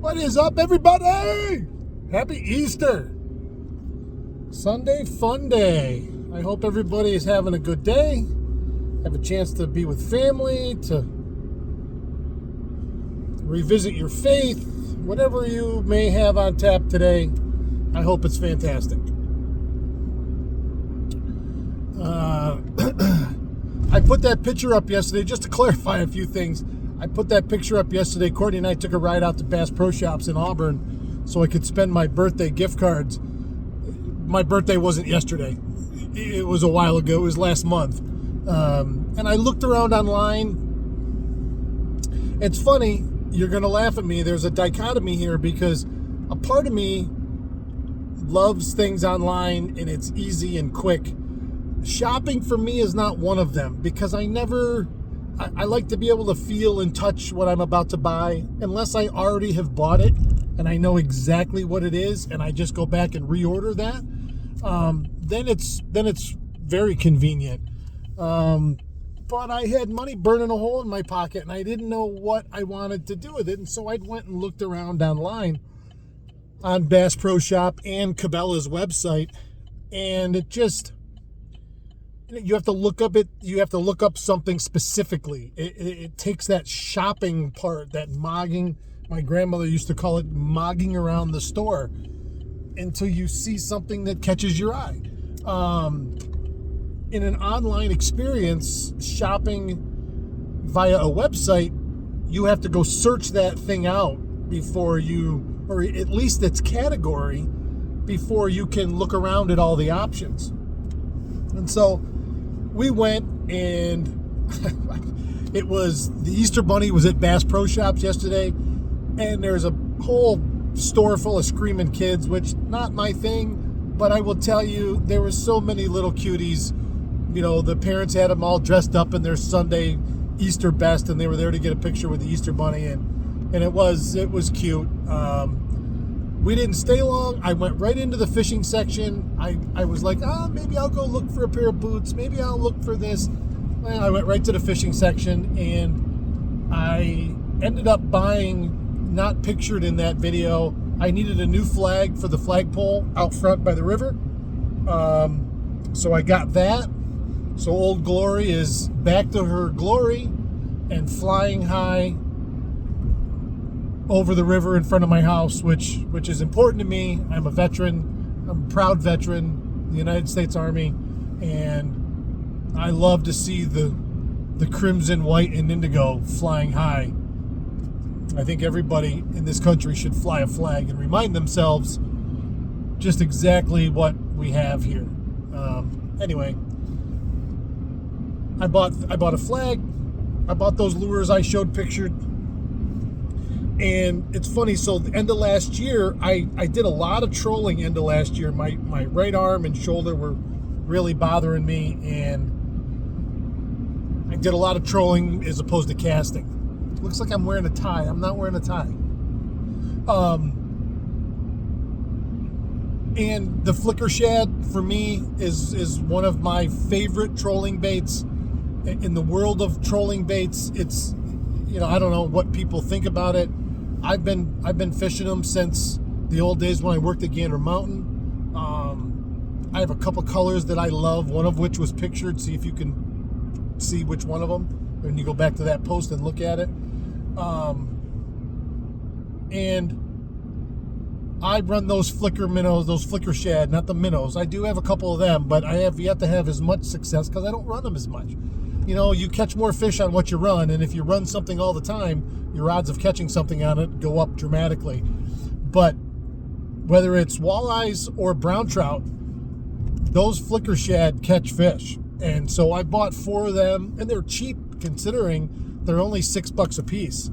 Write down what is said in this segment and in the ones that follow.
What is up, everybody? Happy Easter. Sunday fun day. I hope everybody is having a good day. Have a chance to be with family, to revisit your faith, whatever you may have on tap today. I hope it's fantastic. I put that picture up yesterday just to clarify a few things. I put that picture up yesterday. Courtney and I took a ride out to Bass Pro Shops in Auburn so I could spend my birthday gift cards. My birthday wasn't yesterday. It was a while ago. It was last month. And I looked around online. It's funny. You're going to laugh at me. There's a dichotomy here because a part of me loves things online and it's easy and quick. Shopping for me is not one of them because I like to be able to feel and touch what I'm about to buy unless I already have bought it and I know exactly what it is and I just go back and reorder that. Then it's very convenient. But I had money burning a hole in my pocket and I didn't know what I wanted to do with it. And so I went and looked around online on Bass Pro Shop and Cabela's website. And it just, you have to look up something specifically. It takes that shopping part, that mogging. My grandmother used to call it mogging around the store until you see something that catches your eye. In an online experience, shopping via a website, you have to go search that thing out before you, or at least its category, before you can look around at all the options. And so we went and it was, the Easter Bunny was at Bass Pro Shops yesterday, and there's a whole store full of screaming kids, which not my thing, but I will tell you, there were so many little cuties. You know, the parents had them all dressed up in their Sunday Easter best, and they were there to get a picture with the Easter Bunny, and it was cute. We didn't stay long. I went right into the fishing section. I was like, maybe I'll go look for a pair of boots. Maybe I'll look for this. And I went right to the fishing section, and I ended up buying, not pictured in that video, I needed a new flag for the flagpole out front by the river. So I got that. So Old Glory is back to her glory and flying high over the river in front of my house, which is important to me. I'm a veteran. I'm a proud veteran, the United States Army, and I love to see the crimson, white, and indigo flying high. I think everybody in this country should fly a flag and remind themselves just exactly what we have here. Anyway, I bought a flag. I bought those lures I showed pictured. And it's funny, so the end of last year, I did a lot of trolling end of last year. My right arm and shoulder were really bothering me, and I did a lot of trolling as opposed to casting. Looks like I'm wearing a tie. I'm not wearing a tie. And the flicker shad for me is one of my favorite trolling baits. In the world of trolling baits, it's, I don't know what people think about it. I've been fishing them since the old days when I worked at Gander Mountain. I have a couple colors that I love, one of which was pictured. See if you can see which one of them when you go back to that post and look at it. And I run those flicker minnows, those flicker shad, not the minnows. I do have a couple of them, but I have yet to have as much success because I don't run them as much. You catch more fish on what you run, and if you run something all the time, your odds of catching something on it go up dramatically. But whether it's walleyes or brown trout, those flicker shad catch fish. And so I bought 4 of them, and they're cheap considering they're only $6 a piece.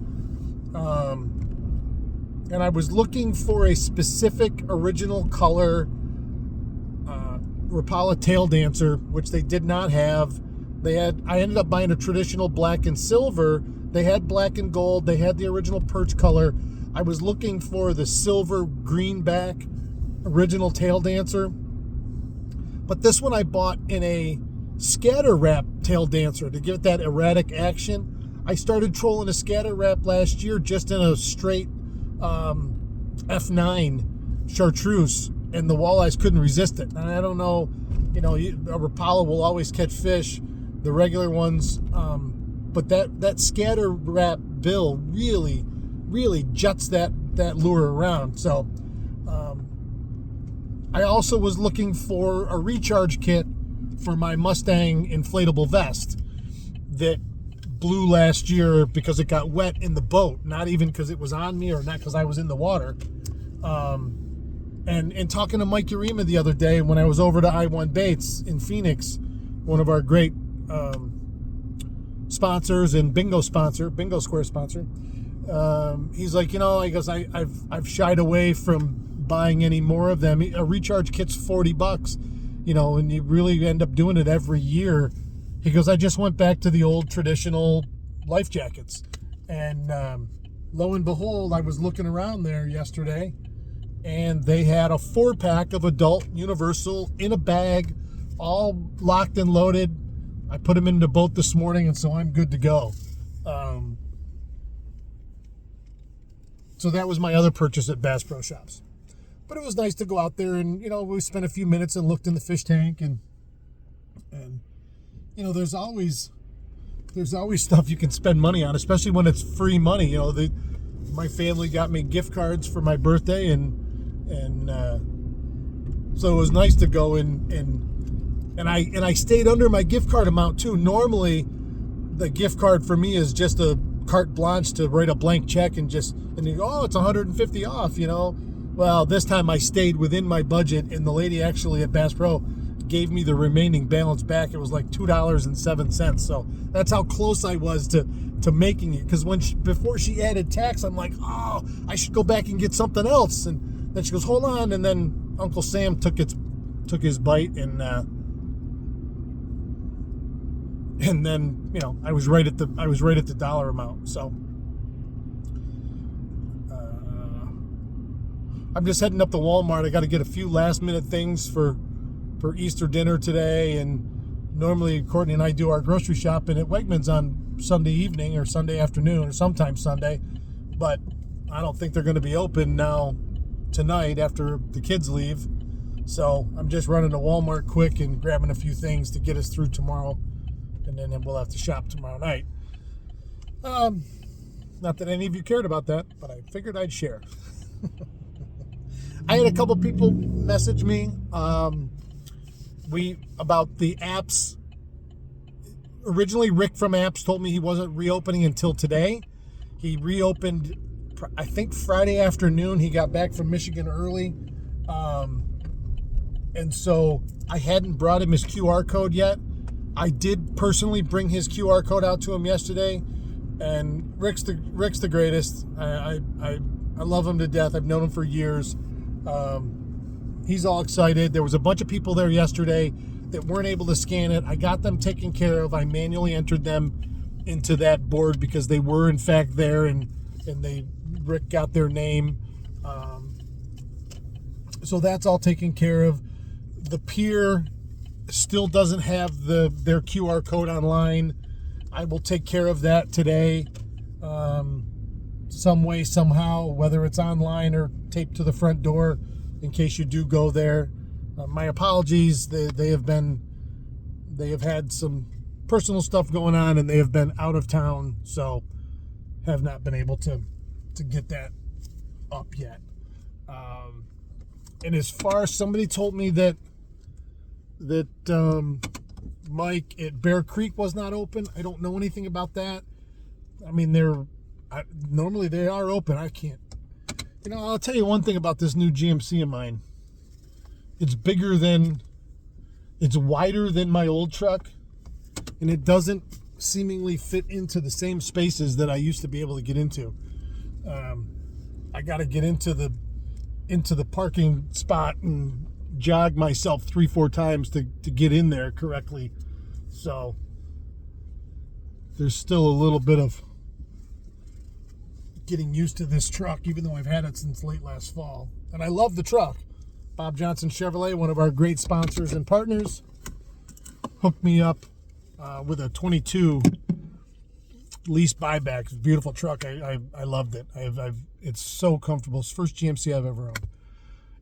And I was looking for a specific original color Rapala tail dancer, which they did not have. I ended up buying a traditional black and silver. They had black and gold. They had the original perch color. I was looking for the silver greenback original tail dancer. But this one I bought in a scatter wrap tail dancer to give it that erratic action. I started trolling a scatter wrap last year just in a straight F9 chartreuse, and the walleyes couldn't resist it. And I don't know, a Rapala will always catch fish, the regular ones, but that scatter wrap bill really, really juts that lure around. So I also was looking for a recharge kit for my Mustang inflatable vest that blew last year because it got wet in the boat, not even because it was on me or not because I was in the water. And talking to Mike Urema the other day when I was over to I1 Baits in Phoenix, one of our great sponsors and bingo square sponsor, he's like, I guess I've shied away from buying any more of them. A recharge kit's $40, and you really end up doing it every year. He goes, I just went back to the old traditional life jackets. And lo and behold, I was looking around there yesterday, and they had a 4-pack of adult universal in a bag, all locked and loaded. I put them in the boat this morning, and so I'm good to go. So that was my other purchase at Bass Pro Shops. But it was nice to go out there and, we spent a few minutes and looked in the fish tank, and there's always stuff you can spend money on, especially when it's free money. My family got me gift cards for my birthday, and so it was nice to go and I stayed under my gift card amount too. Normally, the gift card for me is just a carte blanche to write a blank check and you go, oh, it's 150 off, Well, this time I stayed within my budget, and the lady actually at Bass Pro gave me the remaining balance back. It was like $2.07. So that's how close I was to making it. Because before she added tax, I'm like, oh, I should go back and get something else. And then she goes, hold on. And then Uncle Sam took his bite, and then I was right at the dollar amount. So I'm just heading up to Walmart. I got to get a few last minute things for Easter dinner today, and normally Courtney and I do our grocery shopping at Wegmans on Sunday evening or Sunday afternoon or sometimes Sunday, but I don't think they're going to be open now tonight after the kids leave. So I'm just running to Walmart quick and grabbing a few things to get us through tomorrow, and then we'll have to shop tomorrow night. Not that any of you cared about that, but I figured I'd share. I had a couple people message me about the apps. Originally, Rick from Apps told me he wasn't reopening until today. He reopened, I think, Friday afternoon. He got back from Michigan early. And so I hadn't brought him his QR code yet. I did personally bring his QR code out to him yesterday. And Rick's the greatest. I love him to death. I've known him for years. He's all excited. There was a bunch of people there yesterday that weren't able to scan it. I got them taken care of. I manually entered them into that board because they were in fact there, and Rick got their name. So that's all taken care of. The pier still doesn't have their QR code online. I will take care of that today, some way, somehow, whether it's online or taped to the front door in case you do go there. My apologies. They have had some personal stuff going on, and they have been out of town, so have not been able to get that up yet. And as far as somebody told me that Mike at Bear Creek was not open, I don't know anything about that. I mean, normally they are open. I can't. I'll tell you one thing about this new GMC of mine. It's wider than my old truck, and it doesn't seemingly fit into the same spaces that I used to be able to get into. I got to get into the parking spot and jog myself 3-4 times to get in there correctly. So there's still a little bit of getting used to this truck, even though I've had it since late last fall. And I love the truck. Bob Johnson Chevrolet, one of our great sponsors and partners, hooked me up with a 22 lease buyback. It's a beautiful truck. I loved it. It's so comfortable. It's the first GMC I've ever owned.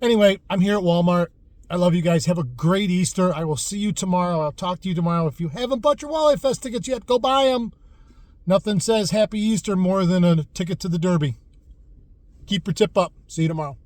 Anyway, I'm here at Walmart. I love you guys. Have a great Easter. I will see you tomorrow. I'll talk to you tomorrow. If you haven't bought your Walleye Fest tickets yet, go buy them. Nothing says Happy Easter more than a ticket to the Derby. Keep your tip up. See you tomorrow.